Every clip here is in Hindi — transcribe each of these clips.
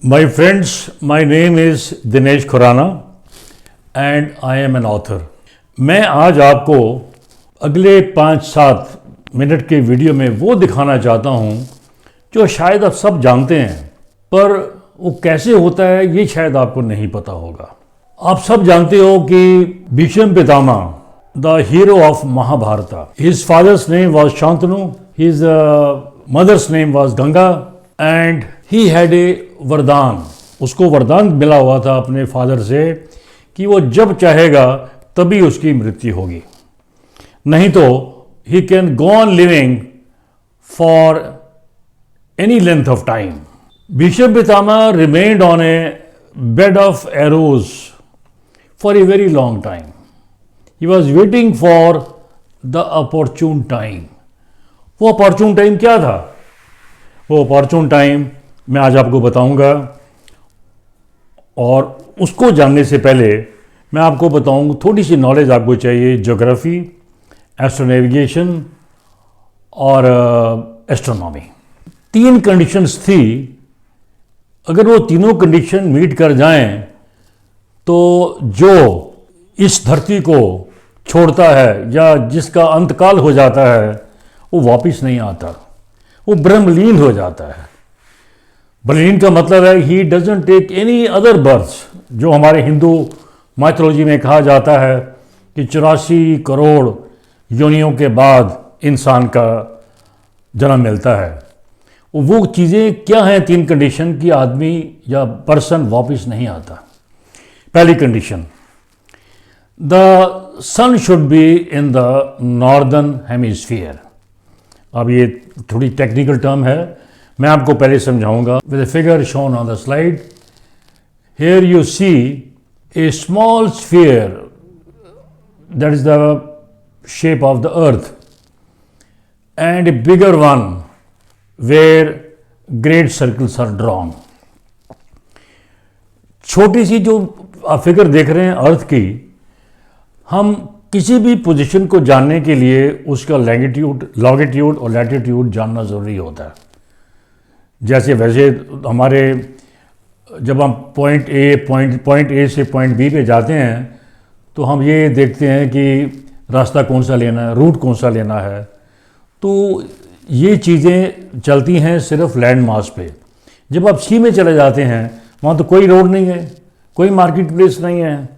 My friends, my name is Dinesh Khurana and I am an author. मैं आज आपको अगले 5-7 मिनट के वीडियो में वो दिखाना चाहता हूँ जो शायद आप सब जानते हैं, पर वो कैसे होता है ये शायद आपको नहीं पता होगा। आप सब जानते हो कि Bhishma Pitamah, the hero of Mahabharata, his father's name was Shantanu, his mother's name was Ganga and he had a वरदान। उसको वरदान मिला हुआ था अपने फादर से कि वो जब चाहेगा तभी उसकी मृत्यु होगी, नहीं तो he can go on living for any length of time. Bhishma Pitamah remained on a bed of arrows for a very long time. He was waiting for the opportune time. वो अपॉर्चून टाइम क्या था? वो अपॉर्चून टाइम मैं आज आपको बताऊंगा, और उसको जानने से पहले मैं आपको बताऊंगा, थोड़ी सी नॉलेज आपको चाहिए ज्योग्राफी, एस्ट्रोनेविगेशन और एस्ट्रोनॉमी। 3 कंडीशंस थी। अगर वो तीनों कंडीशन मीट कर जाएं तो जो इस धरती को छोड़ता है या जिसका अंतकाल हो जाता है वो वापस नहीं आता, वो ब्रह्मलीन हो जाता है। ब्रह्मलीन का मतलब है he doesn't take any other birth, जो हमारे हिंदू माइथोलॉजी में कहा जाता है कि 84 करोड़ योनियों के बाद इंसान का जन्म मिलता है। वो चीज़ें क्या हैं 3 कंडीशन की आदमी या पर्सन वापस नहीं आता। पहली condition, the sun should be in the northern hemisphere. अब ये थोड़ी टेक्निकल टर्म है, मैं आपको पहले समझाऊंगा। With the figure shown on the slide, here you see a small sphere that is the shape of the earth and a bigger one where great circles are drawn. छोटी सी जो आप फिगर देख रहे हैं अर्थ की, हम किसी भी पोजीशन को जानने के लिए उसका लॉन्गिट्यूड और लैटिट्यूड जानना ज़रूरी होता है। जैसे वैसे हमारे जब हम पॉइंट ए से पॉइंट बी पे जाते हैं तो हम ये देखते हैं कि रास्ता कौन सा लेना है, रूट कौन सा लेना है। तो ये चीज़ें चलती हैं सिर्फ लैंड मास पे। जब आप सी में चले जाते हैं वहाँ तो कोई रोड नहीं है, कोई मार्केट प्लेस नहीं है,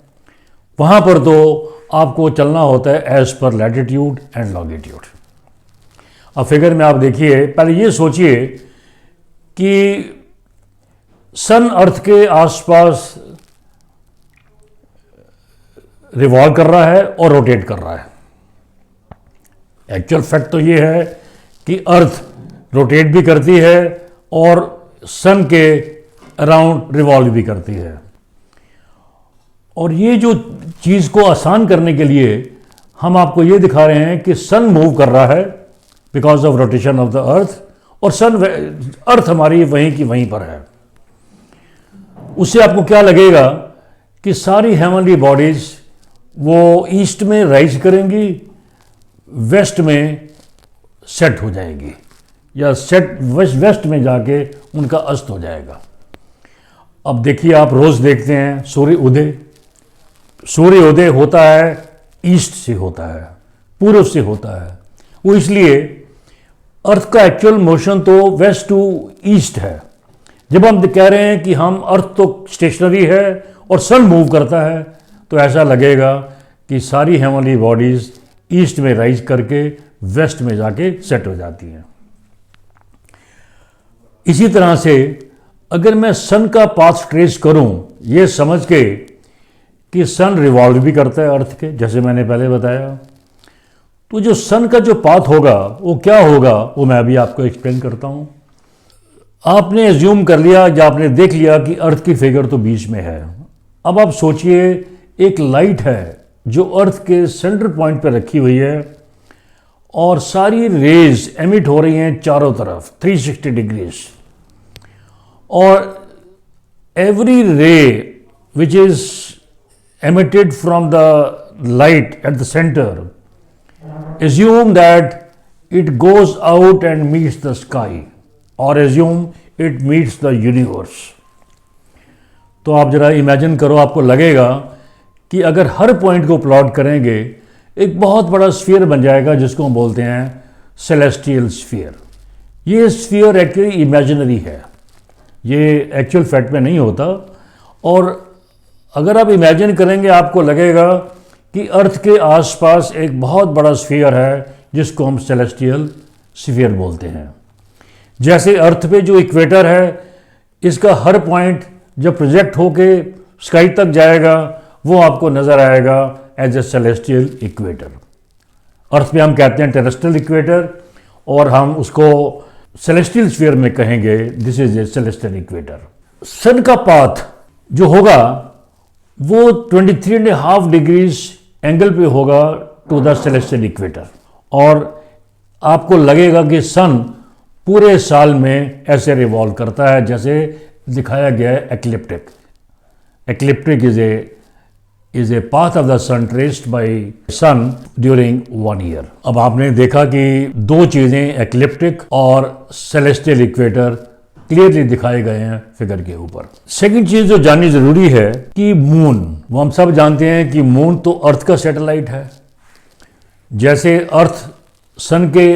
वहाँ पर तो आपको चलना होता है as per latitude and longitude. अब फिगर में आप देखिए, पहले ये सोचिए कि सन अर्थ के आसपास रिवॉल्व कर रहा है और रोटेट कर रहा है। एक्चुअल फैक्ट तो ये है कि अर्थ रोटेट भी करती है और सन के अराउंड रिवॉल्व भी करती है। और ये जो चीज़ को आसान करने के लिए हम आपको ये दिखा रहे हैं कि सन मूव कर रहा है because of rotation of the अर्थ, और अर्थ हमारी वहीं की वहीं पर है। उससे आपको क्या लगेगा कि सारी हेवनली बॉडीज वो ईस्ट में राइज करेंगी, वेस्ट में सेट हो जाएगी, या सेट वेस्ट में जाके उनका अस्त हो जाएगा। अब देखिए, आप रोज देखते हैं सूर्य उदय होता है ईस्ट से होता है, पूर्व से होता है। वो इसलिए अर्थ का एक्चुअल मोशन तो वेस्ट टू ईस्ट है। जब हम कह रहे हैं कि हम अर्थ तो स्टेशनरी है और सन मूव करता है, तो ऐसा लगेगा कि सारी हेवनली बॉडीज ईस्ट में राइज करके वेस्ट में जाके सेट हो जाती हैं। इसी तरह से अगर मैं सन का पाथ ट्रेस करूं, ये समझ के कि सन रिवॉल्व भी करता है अर्थ के, जैसे मैंने पहले बताया, तो जो सन का जो पाथ होगा वो क्या होगा वो मैं अभी आपको एक्सप्लेन करता हूं। आपने एज्यूम कर लिया या आपने देख लिया कि अर्थ की फिगर तो बीच में है। अब आप सोचिए, एक लाइट है जो अर्थ के सेंटर पॉइंट पर रखी हुई है और सारी रेज एमिट हो रही हैं चारों तरफ 360 डिग्रीज, और एवरी रे which is emitted from the light at the center, assume that it goes out and meets the sky, or assume it meets the universe. तो आप जरा इमेजिन करो, आपको लगेगा कि अगर हर पॉइंट को प्लॉट करेंगे एक बहुत बड़ा स्फीयर बन जाएगा जिसको हम बोलते हैं सेलेस्टियल स्फीयर। ये स्फीयर एक्चुअली इमेजिनरी है, ये एक्चुअल फैक्ट में नहीं होता। और अगर आप इमेजिन करेंगे आपको लगेगा कि अर्थ के आसपास एक बहुत बड़ा स्फीयर है जिसको हम सेलेस्टियल स्फीयर बोलते हैं। जैसे अर्थ पे जो इक्वेटर है, इसका हर पॉइंट जब प्रोजेक्ट होके स्काई तक जाएगा वो आपको नज़र आएगा एज ए सेलेस्टियल इक्वेटर। अर्थ पे हम कहते हैं टेरेस्ट्रियल इक्वेटर, और हम उसको सेलेस्टियल स्फीयर में कहेंगे this is a celestial equator. Sun का पाथ जो होगा वो 23.5 डिग्रीज एंगल पे होगा टू द सेलेस्टियल इक्वेटर, और आपको लगेगा कि सन पूरे साल में ऐसे रिवॉल्व करता है जैसे दिखाया गया है ecliptic. Ecliptic is a path of the sun traced by sun during 1 year. अब आपने देखा कि दो चीज़ें एक्लिप्टिक और सेलेस्टियल इक्वेटर क्लियरली दिखाए गए हैं फिगर के ऊपर। सेकंड चीज़ जो जाननी ज़रूरी है कि मून, वो हम सब जानते हैं कि मून तो अर्थ का सैटेलाइट है। जैसे अर्थ सन के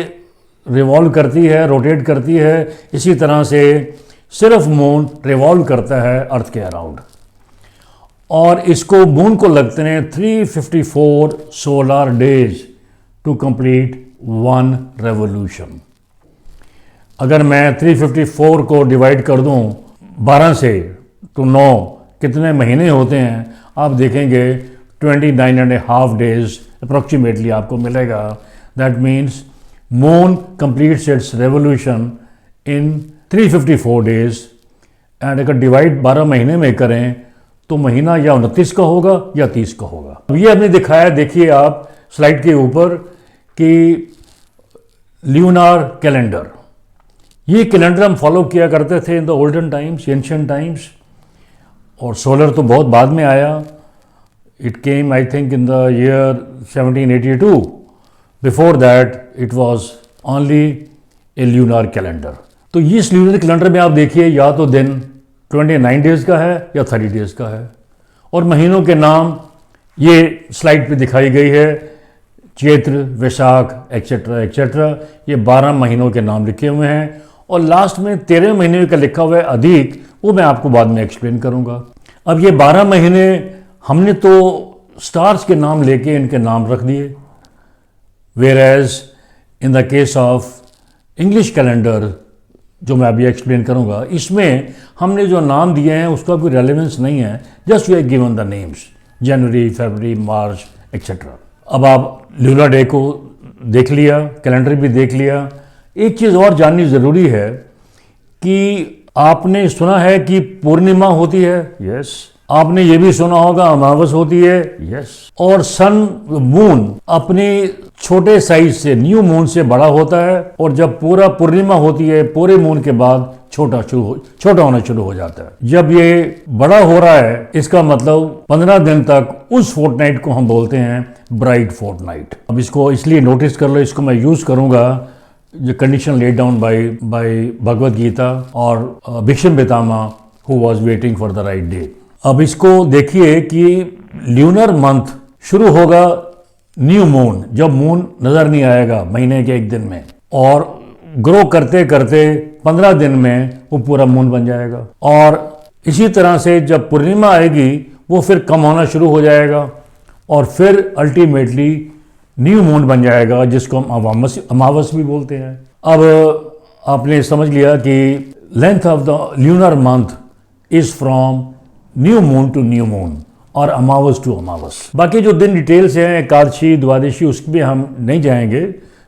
रिवॉल्व करती है, रोटेट करती है, इसी तरह से सिर्फ मून रिवॉल्व करता है अर्थ के अराउंड। और इसको मून को लगते हैं 354 solar days to complete 1 revolution. अगर मैं 354 को डिवाइड कर दूं 12 से तो 9 कितने महीने होते हैं आप देखेंगे 29.5 डेज अप्रॉक्सीमेटली आपको मिलेगा। That means moon completes it's revolution in 354 days, and अगर डिवाइड 12 महीने में करें तो महीना या 29 का होगा या 30 का होगा। अब ये हमने दिखाया, देखिए आप स्लाइड के ऊपर कि ल्यूनार कैलेंडर, ये कैलेंडर हम फॉलो किया करते थे in the olden times, ancient times, और सोलर तो बहुत बाद में आया। It came I think in the year 1782। Before that it was only a lunar calendar. तो इस ल्यूनर कैलेंडर में आप देखिए या तो दिन 29 डेज का है या 30 डेज का है, और महीनों के नाम ये स्लाइड पे दिखाई गई है, चैत्र, वैशाख एक्सेट्रा एक्सेट्रा, ये 12 महीनों के नाम लिखे हुए हैं। और लास्ट में 13 महीने का लिखा हुआ है अधिक, वो मैं आपको बाद में एक्सप्लेन करूंगा। अब ये 12 महीने हमने तो स्टार्स के नाम लेके इनके नाम रख दिए, whereas in the case of English calendar जो मैं अभी एक्सप्लेन करूंगा, इसमें हमने जो नाम दिए हैं उसका कोई रेलेवेंस नहीं है, just we have given the names, January, February, March etcetera. अब आप ल्यूनर डे को देख लिया, कैलेंडर भी देख लिया। एक चीज़ और जाननी ज़रूरी है कि आपने सुना है कि पूर्णिमा होती है, यस। आपने ये भी सुना होगा अमावस होती है, यस। और सन, मून अपने छोटे साइज से, न्यू मून से बड़ा होता है, और जब पूरा पूर्णिमा होती है पूरे मून के बाद छोटा होना शुरू हो जाता है। जब ये बड़ा हो रहा है इसका मतलब 15 दिन तक उस फोर्टनाइट को हम बोलते हैं ब्राइट फोर्टनाइट। अब इसको इसलिए नोटिस कर लो, इसको मैं यूज करूंगा जो condition laid down by Bhagavad Gita और Bhishma Pitamah who was waiting for the right day. अब इसको देखिए कि ल्यूनर मंथ शुरू होगा न्यू मून, जब मून नजर नहीं आएगा महीने के एक दिन में, और ग्रो करते करते 15 दिन में वो पूरा मून बन जाएगा। और इसी तरह से जब पूर्णिमा आएगी वो फिर कम होना शुरू हो जाएगा, और फिर अल्टीमेटली न्यू मून बन जाएगा जिसको हम अमावस भी बोलते हैं। अब आपने समझ लिया कि length of the lunar month is from new moon to new moon और अमावस टू अमावस। बाकी जो दिन डिटेल्स हैं, एकादशी, द्वादशी, उसमें हम नहीं जाएंगे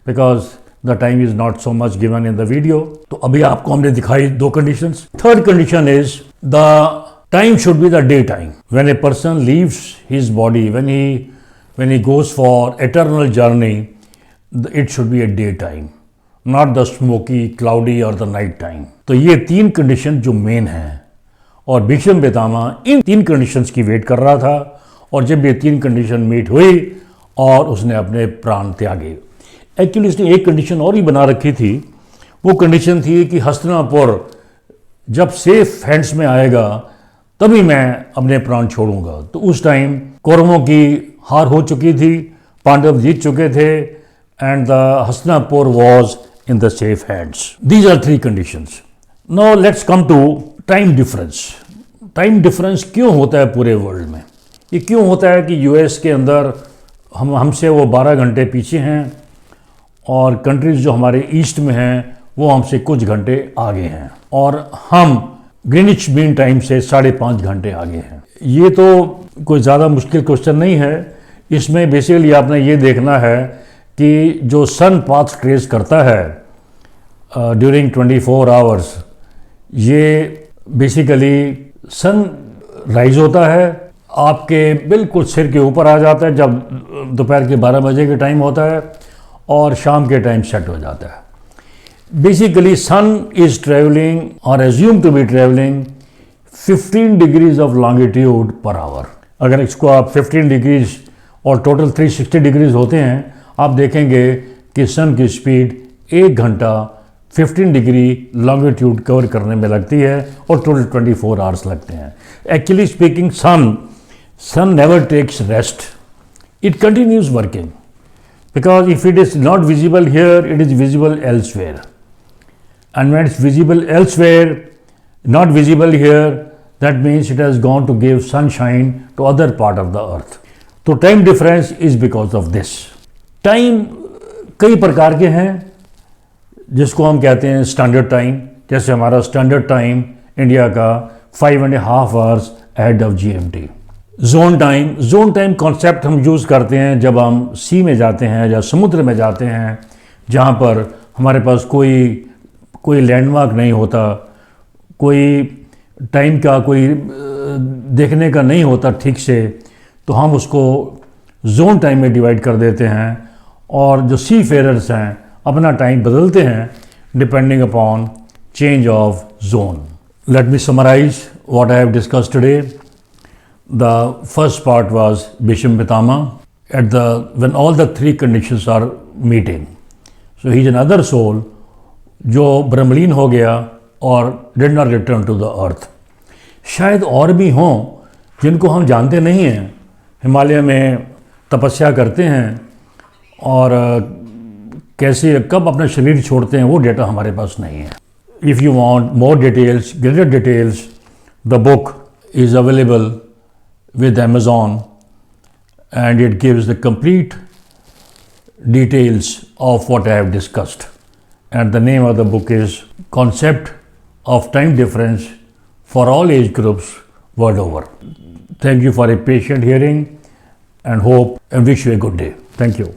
because the time is not so much given in the video. तो अभी आपको हमने दिखाई 2 conditions. Third condition is the time should be the day time when a person leaves his body, when he goes for eternal journey, it should be a day time, not the smoky, cloudy or the night time. तो ये 3 कंडीशन जो मेन हैं, और भीष्म पितामह इन 3 कंडीशंस की वेट कर रहा था, और जब ये 3 कंडीशन मीट हुई और उसने अपने प्राण त्यागे। एक्चुअली उसने एक कंडीशन और ही बना रखी थी, वो कंडीशन थी कि हस्तिनापुर जब सेफ हैंड्स में आएगा तभी मैं अपने प्राण छोड़ूंगा। तो उस टाइम कौरवों की हार हो चुकी थी, पांडव जीत चुके थे, and the Hastinapur was in the safe hands. These are 3 conditions. Now let's come to time difference. Time difference क्यों होता है पूरे वर्ल्ड में? ये क्यों होता है कि यूएस के अंदर हमसे वो 12 घंटे पीछे हैं और कंट्रीज़ जो हमारे ईस्ट में हैं वो हमसे कुछ घंटे आगे हैं, और हम ग्रीनिच मीन टाइम से 5.5 घंटे आगे हैं? ये तो कोई ज़्यादा मुश्किल क्वेश्चन नहीं है। इसमें बेसिकली आपने ये देखना है कि जो सन पाथ ट्रेस करता है ड्यूरिंग 24 आवर्स, ये बेसिकली सन राइज होता है, आपके बिल्कुल सिर के ऊपर आ जाता है जब दोपहर के 12 बजे के टाइम होता है, और शाम के टाइम सेट हो जाता है। बेसिकली सन इज ट्रेवलिंग और assume to be travelling 15 degrees of longitude per hour. अगर इसको आप 15 डिग्रीज और टोटल 360 डिग्रीज होते हैं, आप देखेंगे कि सन की स्पीड 1 घंटा 15 डिग्री लॉन्गिट्यूड कवर करने में लगती है और टोटल 24 आवर्स लगते हैं। Actually speaking sun never takes rest. It continues working, because if it is not visible here, it is visible elsewhere, and when it's visible elsewhere, not visible here, that means it has gone to give sunshine to other part of the earth. तो time difference is because of this. Time कई प्रकार के हैं, जिसको हम कहते हैं स्टैंडर्ड टाइम। जैसे हमारा स्टैंडर्ड टाइम इंडिया का 5.5 hours ahead of GMT। Zone time concept हम यूज़ करते हैं जब हम सी में जाते हैं या समुद्र में जाते हैं, जहाँ पर हमारे पास कोई लैंडमार्क नहीं होता, कोई टाइम का कोई देखने का नहीं होता ठीक से, तो हम उसको जोन टाइम में डिवाइड कर देते हैं, और जो सी फेरर्स हैं अपना टाइम बदलते हैं depending upon change of zone. Let me summarise what I have discussed today. The first part was Bhishma Pitama when all the 3 conditions are meeting. So he is another soul जो ब्रह्मलीन हो गया और did not return to the earth. शायद और भी हों जिनको हम जानते नहीं हैं, हिमालय में तपस्या करते हैं और कैसे कब अपना शरीर छोड़ते हैं वो डेटा हमारे पास नहीं है। If you want more details, greater details, the book is available with Amazon, and it gives the complete details of what I have discussed, and the name of the book is Concept of Time Difference for All Age Groups World Over. Thank you for a patient hearing, and hope and wish you a good day. Thank you.